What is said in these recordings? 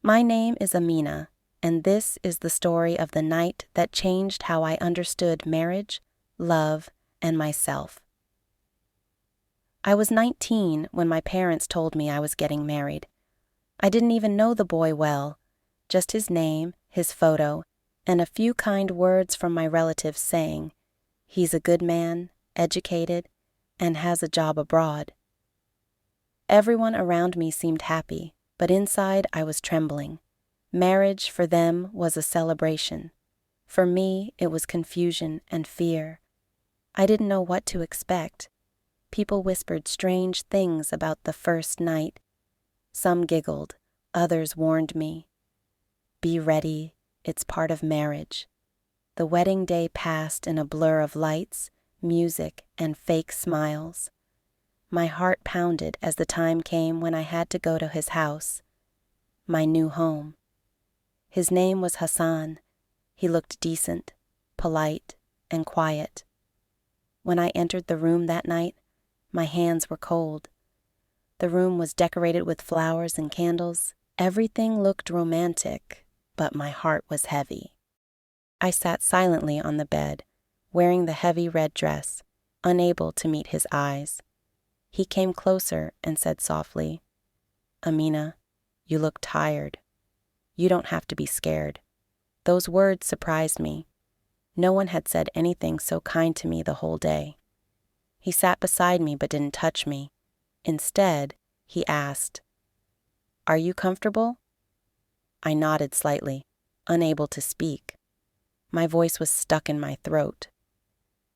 My name is Amina, and this is the story of the night that changed how I understood marriage, love, and myself. I was 19 when my parents told me I was getting married. I didn't even know the boy well, just his name, his photo, and a few kind words from my relatives saying, "He's a good man, educated, and has a job abroad." Everyone around me seemed happy, but inside I was trembling. Marriage for them was a celebration. For me, it was confusion and fear. I didn't know what to expect. People whispered strange things about the first night. Some giggled, others warned me. Be ready, it's part of marriage. The wedding day passed in a blur of lights, music, and fake smiles. My heart pounded as the time came when I had to go to his house, my new home. His name was Hassan. He looked decent, polite, and quiet. When I entered the room that night, my hands were cold. The room was decorated with flowers and candles. Everything looked romantic, but my heart was heavy. I sat silently on the bed, wearing the heavy red dress, unable to meet his eyes. He came closer and said softly, "Amina, you look tired. You don't have to be scared." Those words surprised me. No one had said anything so kind to me the whole day. He sat beside me but didn't touch me. Instead, he asked, "Are you comfortable?" I nodded slightly, unable to speak. My voice was stuck in my throat.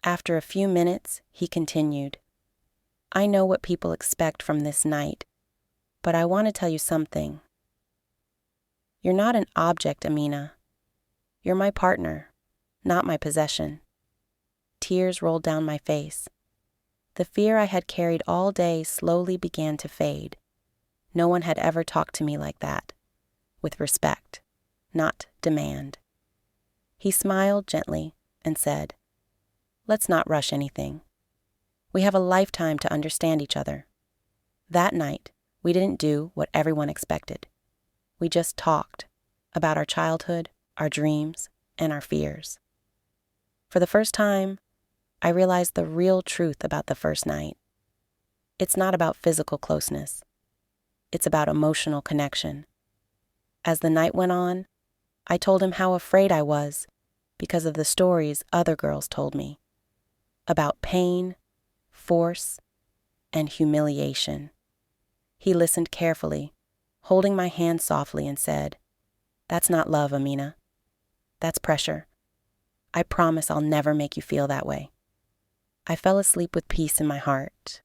After a few minutes, he continued, "I know what people expect from this night, but I want to tell you something. You're not an object, Amina. You're my partner, not my possession." Tears rolled down my face. The fear I had carried all day slowly began to fade. No one had ever talked to me like that, with respect, not demand. He smiled gently and said, "Let's not rush anything. We have a lifetime to understand each other." That night, we didn't do what everyone expected. We just talked about our childhood, our dreams, and our fears. For the first time, I realized the real truth about the first night. It's not about physical closeness. It's about emotional connection. As the night went on, I told him how afraid I was because of the stories other girls told me about pain, force, and humiliation. He listened carefully, holding my hand softly, and said, "That's not love, Amina. That's pressure. I promise I'll never make you feel that way." I fell asleep with peace in my heart.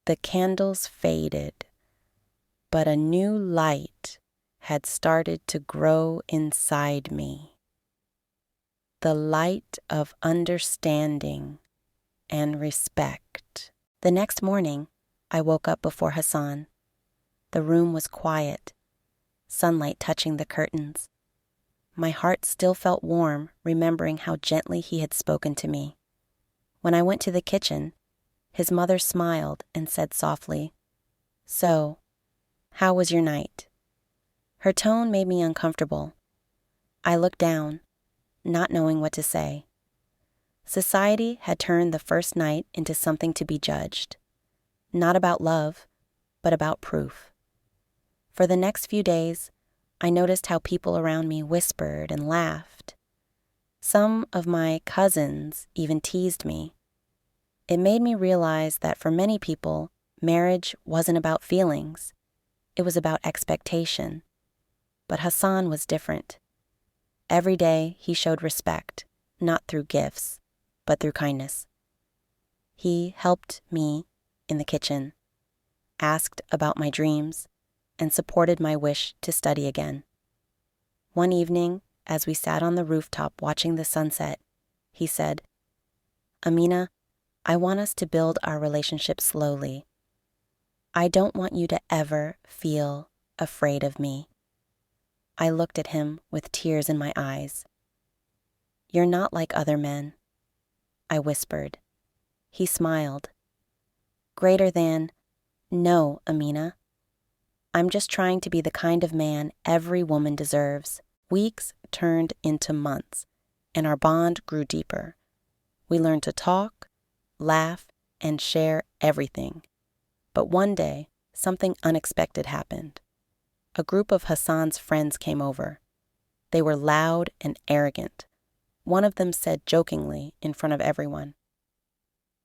The candles faded, but a new light had started to grow inside me. The light of understanding and respect. The next morning, I woke up before Hassan. The room was quiet, sunlight touching the curtains. My heart still felt warm, remembering how gently he had spoken to me. When I went to the kitchen, his mother smiled and said softly, "So, how was your night?" Her tone made me uncomfortable. I looked down, not knowing what to say. Society had turned the first night into something to be judged. Not about love, but about proof. For the next few days, I noticed how people around me whispered and laughed. Some of my cousins even teased me. It made me realize that for many people, marriage wasn't about feelings. It was about expectation. But Hassan was different. Every day, he showed respect, not through gifts, but through kindness. He helped me in the kitchen, asked about my dreams, and supported my wish to study again. One evening, as we sat on the rooftop watching the sunset, he said, "Amina, I want us to build our relationship slowly. I don't want you to ever feel afraid of me." I looked at him with tears in my eyes. "You're not like other men," I whispered. He smiled. "Greater than, no, Amina. I'm just trying to be the kind of man every woman deserves. Weeks turned into months, and our bond grew deeper. We learned to talk, laugh, and share everything. But one day, something unexpected happened. A group of Hassan's friends came over. They were loud and arrogant. One of them said jokingly in front of everyone,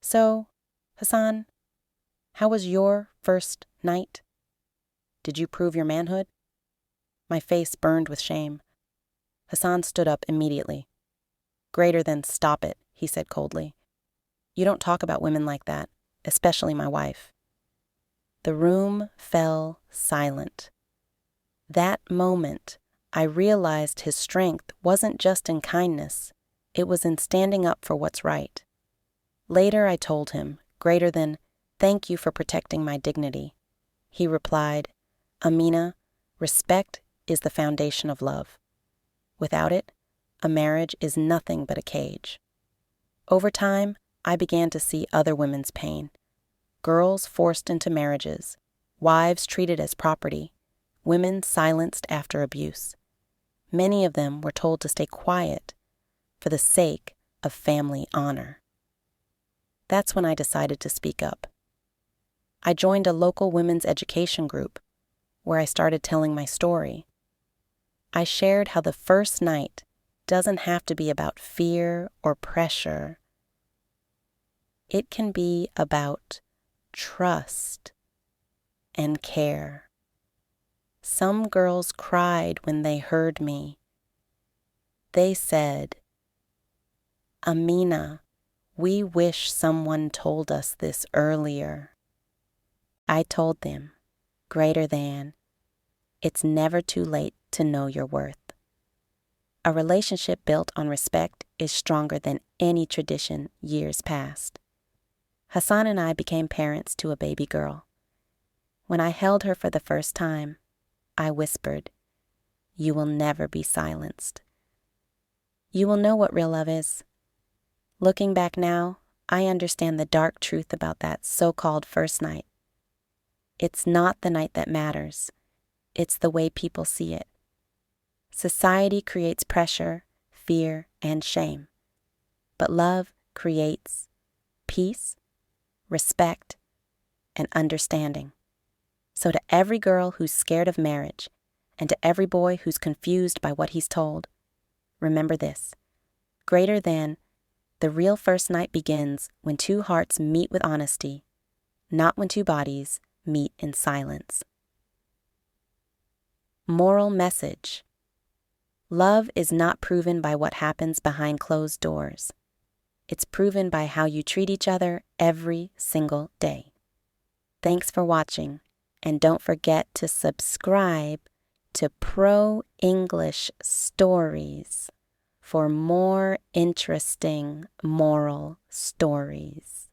"So, Hassan, how was your first night? Did you prove your manhood?" My face burned with shame. Hassan stood up immediately. "Greater than stop it," he said coldly. "You don't talk about women like that, especially my wife." The room fell silent. That moment, I realized his strength wasn't just in kindness, it was in standing up for what's right. Later I told him, greater than, "Thank you for protecting my dignity." He replied, "Amina, respect is the foundation of love. Without it, a marriage is nothing but a cage." Over time, I began to see other women's pain. Girls forced into marriages, wives treated as property, women silenced after abuse. Many of them were told to stay quiet for the sake of family honor. That's when I decided to speak up. I joined a local women's education group where I started telling my story. I shared how the first night doesn't have to be about fear or pressure. It can be about trust and care. Some girls cried when they heard me. They said, "Amina, we wish someone told us this earlier." I told them, greater than, it's never too late to know your worth. A relationship built on respect is stronger than any tradition years past. Hassan and I became parents to a baby girl. When I held her for the first time, I whispered, "You will never be silenced. You will know what real love is." Looking back now, I understand the dark truth about that so-called first night. It's not the night that matters. It's the way people see it. Society creates pressure, fear, and shame. But love creates peace, respect, and understanding. So to every girl who's scared of marriage, and to every boy who's confused by what he's told, remember this: greater than, the real first night begins when two hearts meet with honesty, not when two bodies meet in silence. Moral message: love is not proven by what happens behind closed doors. It's proven by how you treat each other every single day. Thanks for watching, and don't forget to subscribe to Pro English Stories for more interesting moral stories.